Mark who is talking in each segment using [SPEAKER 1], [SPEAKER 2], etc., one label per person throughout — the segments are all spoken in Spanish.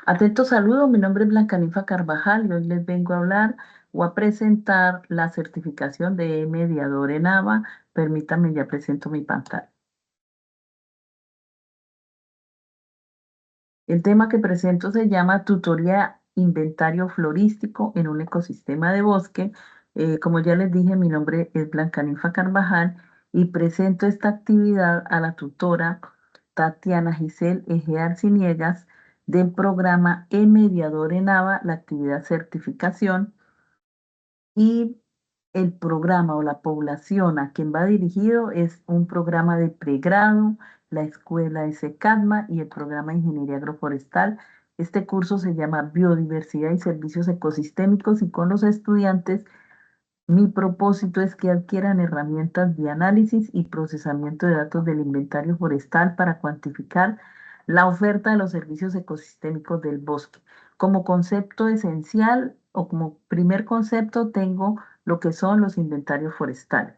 [SPEAKER 1] Atento saludo, mi nombre es Blanca Carvajal y hoy les vengo a hablar o a presentar la certificación de mediador en ABA. Permítanme, ya presento mi pantalla. El tema que presento se llama Tutoría Inventario Florístico en un ecosistema de bosque. Como ya les dije, mi nombre es Blanca Carvajal y presento esta actividad a la tutora Tatiana Giselle Ejea Arciniegas del programa E-Mediador en ABA, la actividad certificación. Y el programa o la población a quien va dirigido es un programa de pregrado, la escuela es ECADMA y el programa de Ingeniería Agroforestal. Este curso se llama Biodiversidad y Servicios Ecosistémicos y con los estudiantes mi propósito es que adquieran herramientas de análisis y procesamiento de datos del inventario forestal para cuantificar la oferta de los servicios ecosistémicos del bosque. Como concepto esencial o como primer concepto tengo lo que son los inventarios forestales.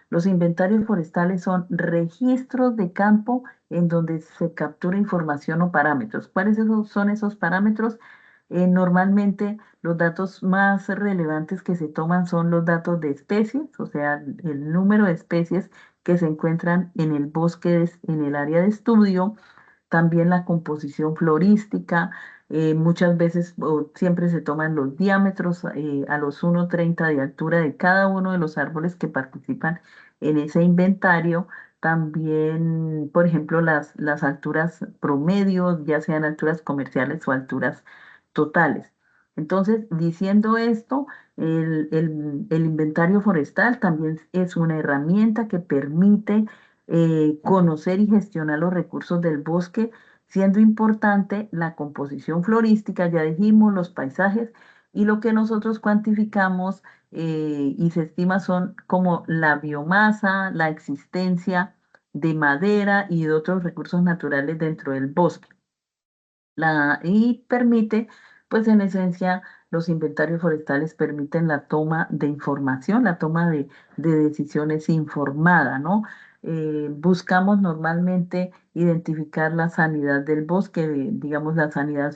[SPEAKER 1] Los inventarios forestales son registros de campo en donde se captura información o parámetros. Son esos parámetros? Normalmente los datos más relevantes que se toman son los datos de especies, o sea, el número de especies que se encuentran en el bosque, en el área de estudio, también la composición florística. Muchas veces o siempre se toman los diámetros a los 1,30 de altura de cada uno de los árboles que participan en ese inventario. También, por ejemplo, las alturas promedios, ya sean alturas comerciales o alturas totales. Entonces, diciendo esto, el inventario forestal también es una herramienta que permite conocer y gestionar los recursos del bosque, siendo importante la composición florística, ya dijimos, los paisajes, y lo que nosotros cuantificamos y se estima son como la biomasa, la existencia de madera y de otros recursos naturales dentro del bosque. Y permite, pues en esencia, los inventarios forestales permiten la toma de información, la toma de decisiones informada, ¿no? Buscamos normalmente identificar la sanidad del bosque, digamos la sanidad,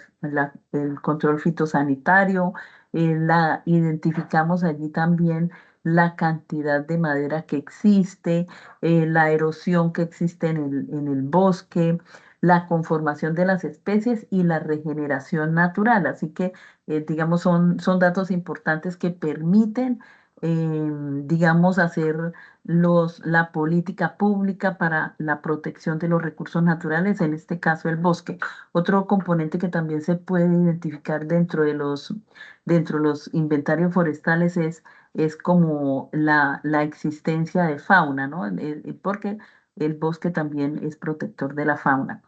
[SPEAKER 1] el control fitosanitario, identificamos allí también la cantidad de madera que existe, la erosión que existe en el bosque, la conformación de las especies y la regeneración natural. Así que, digamos, son datos importantes que permiten, digamos, hacer la política pública para la protección de los recursos naturales, en este caso el bosque. Otro componente que también se puede identificar dentro de los inventarios forestales es como la existencia de fauna, ¿no? Porque el bosque también es protector de la fauna.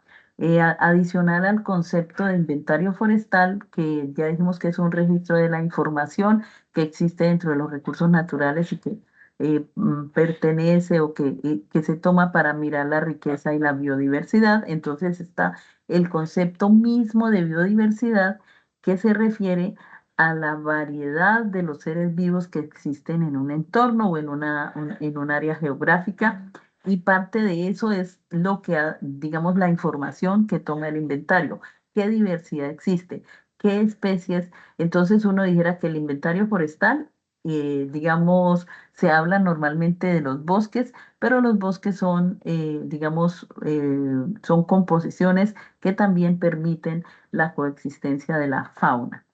[SPEAKER 1] Adicional al concepto de inventario forestal, que ya dijimos que es un registro de la información que existe dentro de los recursos naturales y que pertenece o que se toma para mirar la riqueza y la biodiversidad. Entonces está el concepto mismo de biodiversidad que se refiere a la variedad de los seres vivos que existen en un entorno o en un área geográfica y parte de eso es lo que, digamos, la información que toma el inventario. ¿Qué diversidad existe? ¿Qué especies? Entonces uno dijera que el inventario forestal, digamos, se habla normalmente de los bosques, pero los bosques son, digamos, son composiciones que también permiten la coexistencia de la fauna.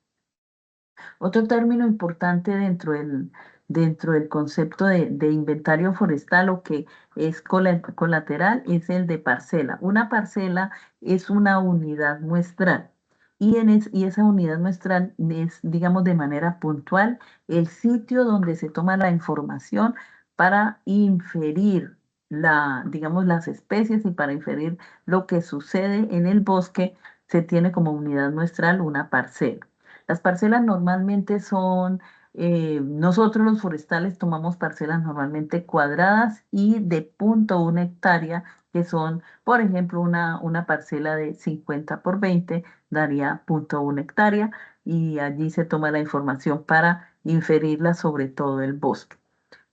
[SPEAKER 1] Otro término importante dentro del concepto de inventario forestal o que es colateral es el de parcela. Una parcela es una unidad muestral y esa unidad muestral es, digamos, de manera puntual el sitio donde se toma la información para inferir digamos, las especies y para inferir lo que sucede en el bosque, se tiene como unidad muestral una parcela. Las parcelas normalmente son, nosotros los forestales tomamos parcelas normalmente cuadradas y de 0,1 hectárea, que son, por ejemplo, una parcela de 50 por 20 daría 0,1 hectárea y allí se toma la información para inferirla sobre todo el bosque.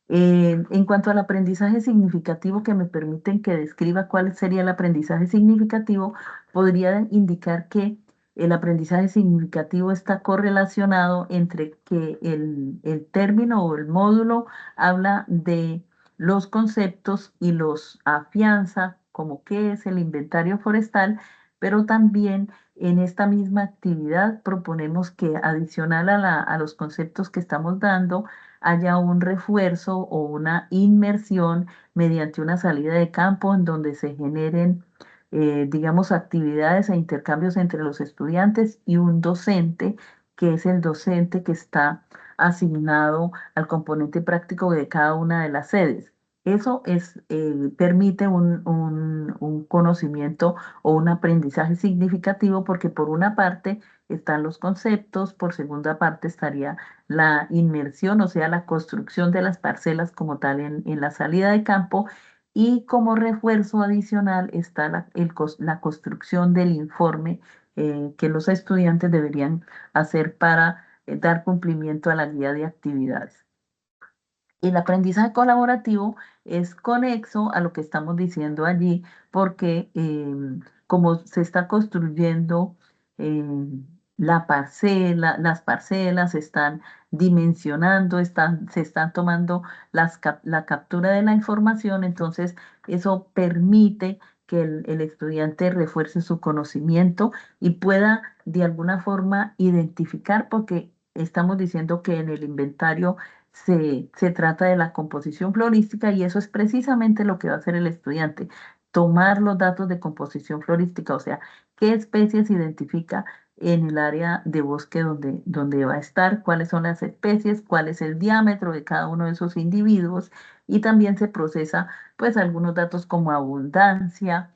[SPEAKER 1] En cuanto al aprendizaje significativo, que me permiten que describa cuál sería el aprendizaje significativo, podría indicar que El aprendizaje significativo está correlacionado entre que el término o el módulo habla de los conceptos y los afianza, como qué es el inventario forestal, pero también en esta misma actividad proponemos que adicional a los conceptos que estamos dando, haya un refuerzo o una inmersión mediante una salida de campo en donde se generen digamos, actividades e intercambios entre los estudiantes y un docente, que es el docente que está asignado al componente práctico de cada una de las sedes. Eso permite un conocimiento o un aprendizaje significativo porque por una parte están los conceptos, por segunda parte estaría la inmersión, o sea, la construcción de las parcelas como tal en la salida de campo y como refuerzo adicional está la construcción del informe que los estudiantes deberían hacer para dar cumplimiento a la guía de actividades. El aprendizaje colaborativo es conexo a lo que estamos diciendo allí, porque como se está construyendo la parcela, las parcelas se están dimensionando, se están tomando la captura de la información, entonces eso permite que el estudiante refuerce su conocimiento y pueda de alguna forma identificar, porque estamos diciendo que en el inventario se trata de la composición florística y eso es precisamente lo que va a hacer el estudiante, tomar los datos de composición florística, o sea, qué especies identifica en el área de bosque donde va a estar, cuáles son las especies, cuál es el diámetro de cada uno de esos individuos y también se procesa pues algunos datos como abundancia,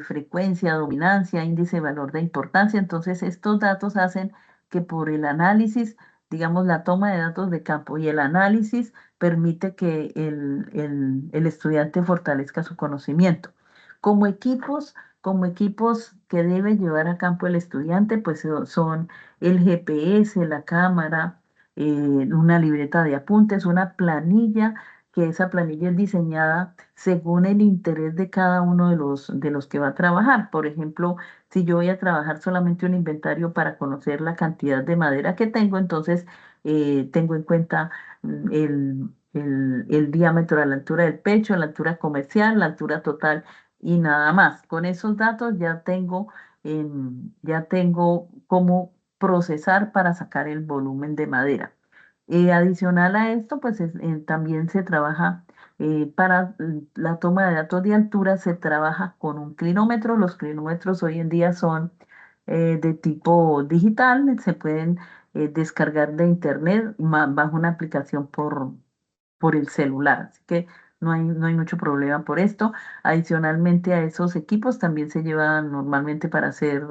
[SPEAKER 1] frecuencia, dominancia, índice, valor de importancia. Entonces estos datos hacen que por el análisis digamos, la toma de datos de campo y el análisis permite que el estudiante fortalezca su conocimiento. Como equipos que debe llevar a campo el estudiante, pues son el GPS, la cámara, una libreta de apuntes, una planilla, que esa planilla es diseñada según el interés de cada uno de los que va a trabajar. Por ejemplo, si yo voy a trabajar solamente un inventario para conocer la cantidad de madera que tengo, entonces tengo en cuenta el diámetro a la altura del pecho, la altura comercial, la altura total y nada más. Con esos datos ya tengo cómo procesar para sacar el volumen de madera. Adicional a esto, pues también se trabaja para la toma de datos de altura, se trabaja con un clinómetro. Los clinómetros hoy en día son de tipo digital, se pueden descargar de internet bajo una aplicación por el celular. Así que no hay mucho problema por esto. Adicionalmente a esos equipos también se llevan normalmente para hacer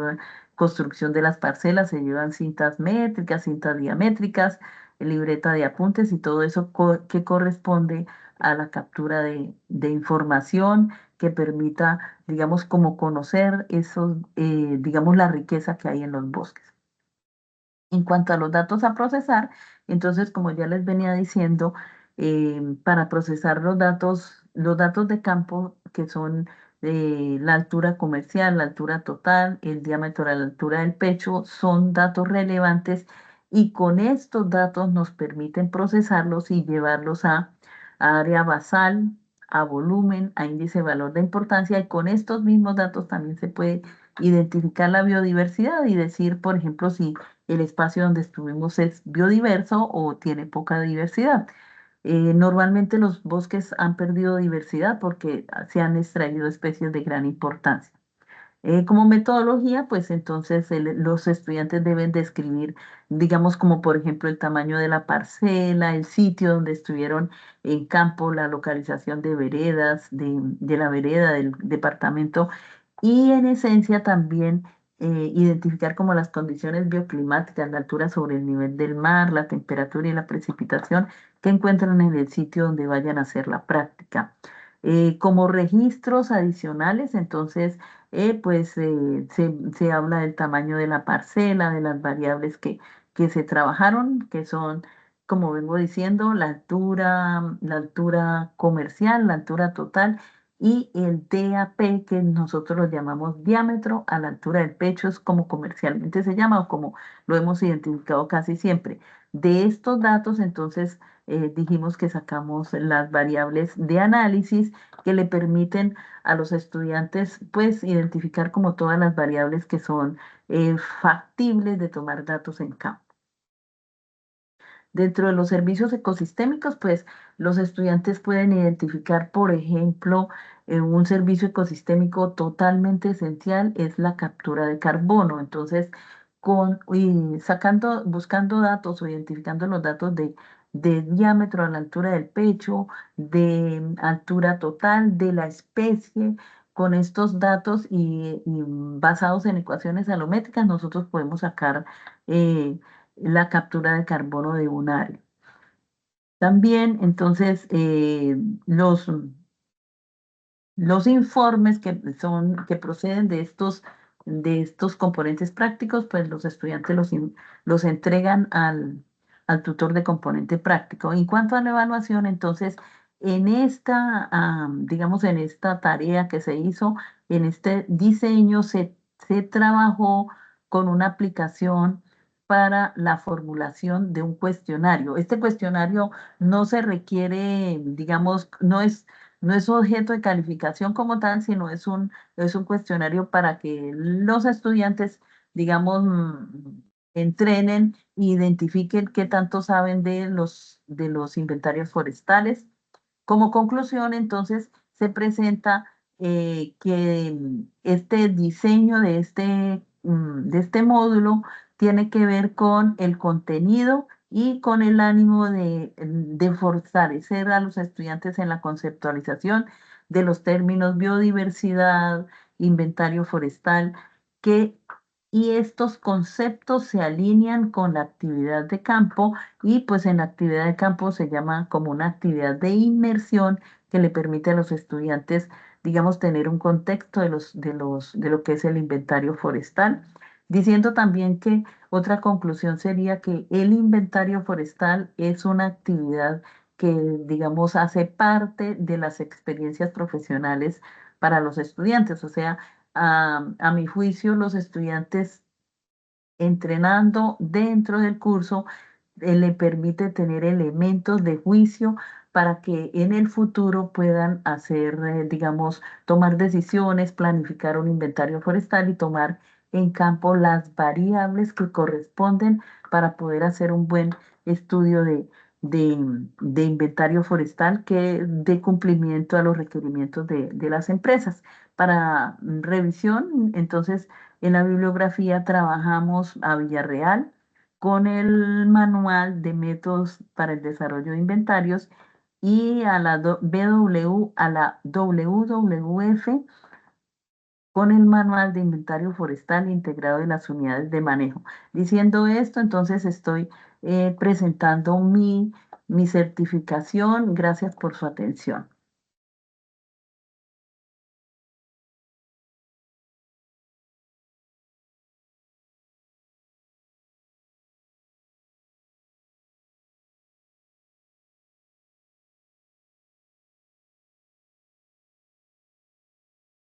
[SPEAKER 1] construcción de las parcelas, se llevan cintas métricas, cintas diamétricas, libreta de apuntes y todo eso que corresponde a la captura de información que permita, digamos, como conocer digamos, la riqueza que hay en los bosques. En cuanto a los datos a procesar, entonces, como ya les venía diciendo, para procesar los datos de campo, que son la altura comercial, la altura total, el diámetro a la altura del pecho, son datos relevantes y con estos datos nos permiten procesarlos y llevarlos a área basal, a volumen, a índice de valor de importancia y con estos mismos datos también se puede identificar la biodiversidad y decir, por ejemplo, si el espacio donde estuvimos es biodiverso o tiene poca diversidad. Normalmente los bosques han perdido diversidad porque se han extraído especies de gran importancia. Como metodología, pues entonces los estudiantes deben describir, digamos, como por ejemplo el tamaño de la parcela, el sitio donde estuvieron en campo, la localización de veredas, de la vereda del departamento y en esencia también identificar como las condiciones bioclimáticas, la altura sobre el nivel del mar, la temperatura y la precipitación que encuentran en el sitio donde vayan a hacer la práctica. Como registros adicionales, entonces, se habla del tamaño de la parcela, de las variables que se trabajaron, que son, como vengo diciendo, la altura comercial, la altura total y el DAP, que nosotros lo llamamos diámetro a la altura del pecho, es como comercialmente se llama o como lo hemos identificado casi siempre. De estos datos, entonces, dijimos que sacamos las variables de análisis que le permiten a los estudiantes, pues, identificar como todas las variables que son factibles de tomar datos en campo. Dentro de los servicios ecosistémicos, pues los estudiantes pueden identificar, por ejemplo, un servicio ecosistémico totalmente esencial es la captura de carbono. Entonces, buscando datos o identificando los datos de diámetro a la altura del pecho, de altura total de la especie, con estos datos y basados en ecuaciones alométricas, nosotros podemos sacar eh, la captura de carbono de un área. También, entonces, los informes que proceden de estos componentes prácticos, pues los estudiantes los entregan al tutor de componente práctico. En cuanto a la evaluación, entonces, digamos, en esta tarea que se hizo, en este diseño, se trabajó con una aplicación para la formulación de un cuestionario. Este cuestionario no se requiere, digamos, no es objeto de calificación como tal, sino es un cuestionario para que los estudiantes, digamos, entrenen e identifiquen qué tanto saben de los inventarios forestales. Como conclusión, entonces, se presenta que este diseño de este módulo tiene que ver con el contenido y con el ánimo de fortalecer a los estudiantes en la conceptualización de los términos biodiversidad, inventario forestal, que, y estos conceptos se alinean con la actividad de campo y pues en la actividad de campo se llama como una actividad de inmersión que le permite a los estudiantes, digamos, tener un contexto de lo que es el inventario forestal, diciendo también que otra conclusión sería que el inventario forestal es una actividad que, digamos, hace parte de las experiencias profesionales para los estudiantes. O sea, a mi juicio, los estudiantes entrenando dentro del curso le permite tener elementos de juicio para que en el futuro puedan hacer, digamos, tomar decisiones, planificar un inventario forestal y tomar en campo las variables que corresponden para poder hacer un buen estudio de inventario forestal que dé cumplimiento a los requerimientos de las empresas. Para revisión, entonces, en la bibliografía trabajamos a Villarreal con el manual de métodos para el desarrollo de inventarios y a la BW, a la WWF con el manual de inventario forestal integrado de las unidades de manejo. Diciendo esto, entonces estoy presentando mi certificación. Gracias por su atención.